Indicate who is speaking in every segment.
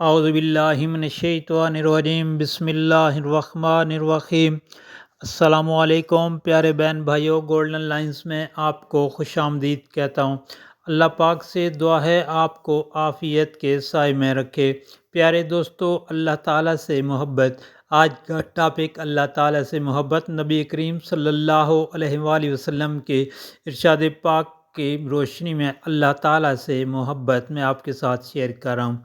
Speaker 1: اعوذ باللہ من الشیطان الرجیم، بسم اللہ الرحمن الرحیم۔ السلام علیکم پیارے بہن بھائیوں، گولڈن لائنز میں آپ کو خوش آمدید کہتا ہوں۔ اللہ پاک سے دعا ہے آپ کو عافیت کے سائے میں رکھے۔ پیارے دوستو، اللہ تعالیٰ سے محبت۔ آج کا ٹاپک اللہ تعالیٰ سے محبت، نبی کریم صلی اللہ علیہ وآلہ وسلم کے ارشاد پاک کی روشنی میں اللہ تعالیٰ سے محبت میں آپ کے ساتھ شیئر کر رہا ہوں۔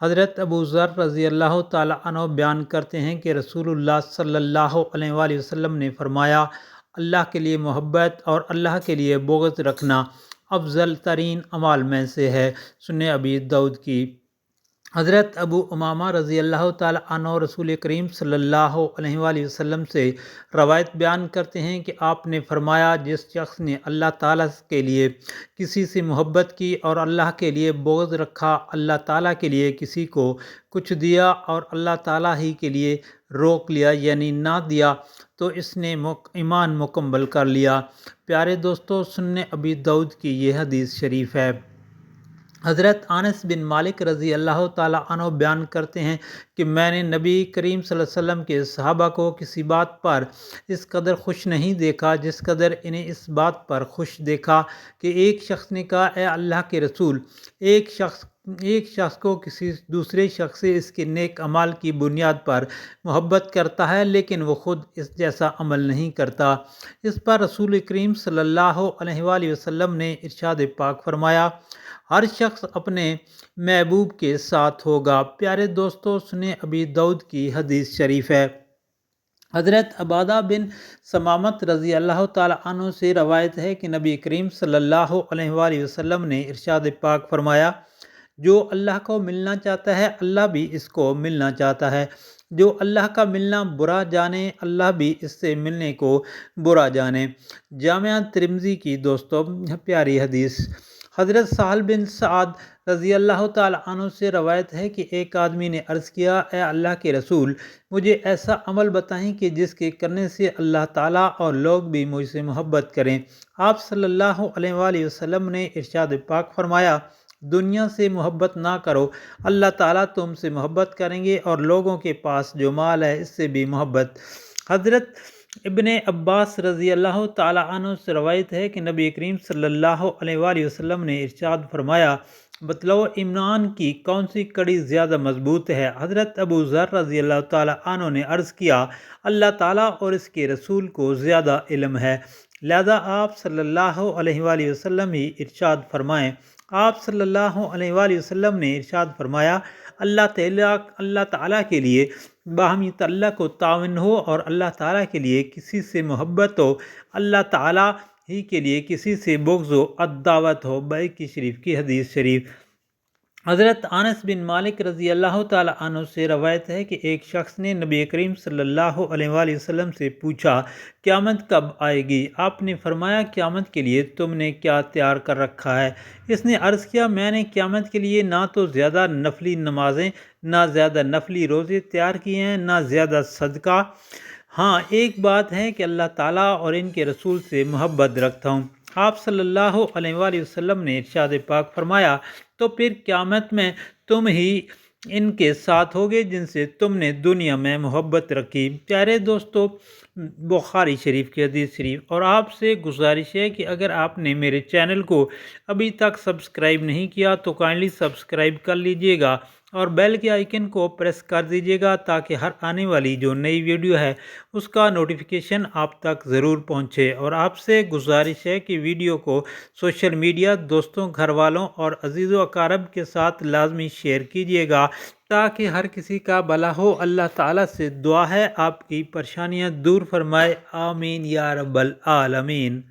Speaker 1: حضرت ابو ذر رضی اللہ تعالیٰ عنہ بیان کرتے ہیں کہ رسول اللہ صلی اللہ علیہ وآلہ وسلم نے فرمایا، اللہ کے لیے محبت اور اللہ کے لیے بغض رکھنا افضل ترین اعمال میں سے ہے۔ سنن ابی داؤد کی۔ حضرت ابو امامہ رضی اللہ تعالیٰ عنہ رسول کریم صلی اللہ علیہ وآلہ وسلم سے روایت بیان کرتے ہیں کہ آپ نے فرمایا، جس شخص نے اللہ تعالیٰ کے لیے کسی سے محبت کی اور اللہ کے لیے بغض رکھا، اللہ تعالیٰ کے لیے کسی کو کچھ دیا اور اللہ تعالیٰ ہی کے لیے روک لیا یعنی نہ دیا، تو اس نے ایمان مکمل کر لیا۔ پیارے دوستو، سنن ابی داؤد کی یہ حدیث شریف ہے۔ حضرت انس بن مالک رضی اللہ تعالیٰ عنہ بیان کرتے ہیں کہ میں نے نبی کریم صلی اللہ علیہ وسلم کے صحابہ کو کسی بات پر اس قدر خوش نہیں دیکھا جس قدر انہیں اس بات پر خوش دیکھا کہ ایک شخص نے کہا، اے اللہ کے رسول، ایک شخص کو کسی دوسرے شخص سے اس کے نیک اعمال کی بنیاد پر محبت کرتا ہے لیکن وہ خود اس جیسا عمل نہیں کرتا۔ اس پر رسول کریم صلی اللہ علیہ وآلہ وسلم نے ارشاد پاک فرمایا، ہر شخص اپنے محبوب کے ساتھ ہوگا۔ پیارے دوستو، سنن ابی داؤد کی حدیث شریف ہے۔ حضرت عبادہ بن سمامت رضی اللہ تعالیٰ عنہ سے روایت ہے کہ نبی کریم صلی اللہ علیہ وآلہ وسلم نے ارشاد پاک فرمایا، جو اللہ کو ملنا چاہتا ہے اللہ بھی اس کو ملنا چاہتا ہے، جو اللہ کا ملنا برا جانے اللہ بھی اس سے ملنے کو برا جانے۔ جامعہ ترمذی کی دوستو پیاری حدیث۔ حضرت سہل بن سعد رضی اللہ تعالیٰ عنہ سے روایت ہے کہ ایک آدمی نے عرض کیا، اے اللہ کے رسول، مجھے ایسا عمل بتائیں کہ جس کے کرنے سے اللہ تعالیٰ اور لوگ بھی مجھ سے محبت کریں۔ آپ صلی اللہ علیہ وآلہ وسلم نے ارشاد پاک فرمایا، دنیا سے محبت نہ کرو، اللہ تعالیٰ تم سے محبت کریں گے اور لوگوں کے پاس جو مال ہے اس سے بھی محبت۔ حضرت ابن عباس رضی اللہ تعالیٰ عنہ سے روایت ہے کہ نبی کریم صلی اللہ علیہ وآلہ وسلم نے ارشاد فرمایا، بتلاؤ ایمان کی کون سی کڑی زیادہ مضبوط ہے؟ حضرت ابو ذر رضی اللہ تعالیٰ عنہ نے عرض کیا، اللہ تعالیٰ اور اس کے رسول کو زیادہ علم ہے، لہذا آپ صلی اللہ علیہ وآلہ وسلم ہی ارشاد فرمائیں۔ آپ صلی اللہ علیہ وآلہ وسلم نے ارشاد فرمایا، اللہ تعالیٰ کے لیے باہمی تعلق و تعاون ہو اور اللہ تعالیٰ کے لیے کسی سے محبت ہو، اللہ تعالیٰ ہی کے لیے کسی سے بغض و عداوت ہو۔ بخاری شریف کی حدیث شریف۔ حضرت انس بن مالک رضی اللہ تعالیٰ عنہ سے روایت ہے کہ ایک شخص نے نبی کریم صلی اللہ علیہ وآلہ وسلم سے پوچھا، قیامت کب آئے گی؟ آپ نے فرمایا، قیامت کے لیے تم نے کیا تیار کر رکھا ہے؟ اس نے عرض کیا، میں نے قیامت کے لیے نہ تو زیادہ نفلی نمازیں، نہ زیادہ نفلی روزے تیار کیے ہیں، نہ زیادہ صدقہ۔ ہاں، ایک بات ہے کہ اللہ تعالیٰ اور ان کے رسول سے محبت رکھتا ہوں۔ آپ صلی اللہ علیہ وآلہ وسلم نے ارشاد پاک فرمایا، تو پھر قیامت میں تم ہی ان کے ساتھ ہوگے جن سے تم نے دنیا میں محبت رکھی۔ پیارے دوستو، بخاری شریف کی حدیث شریف۔ اور آپ سے گزارش ہے کہ اگر آپ نے میرے چینل کو ابھی تک سبسکرائب نہیں کیا تو کائنڈلی سبسکرائب کر لیجئے گا اور بیل کے آئیکن کو پریس کر دیجئے گا تاکہ ہر آنے والی جو نئی ویڈیو ہے اس کا نوٹیفیکیشن آپ تک ضرور پہنچے۔ اور آپ سے گزارش ہے کہ ویڈیو کو سوشل میڈیا، دوستوں، گھر والوں اور عزیز و اقارب کے ساتھ لازمی شیئر کیجئے گا تاکہ ہر کسی کا بھلا ہو۔ اللہ تعالیٰ سے دعا ہے آپ کی پریشانیاں دور فرمائے، آمین یا رب العالمین۔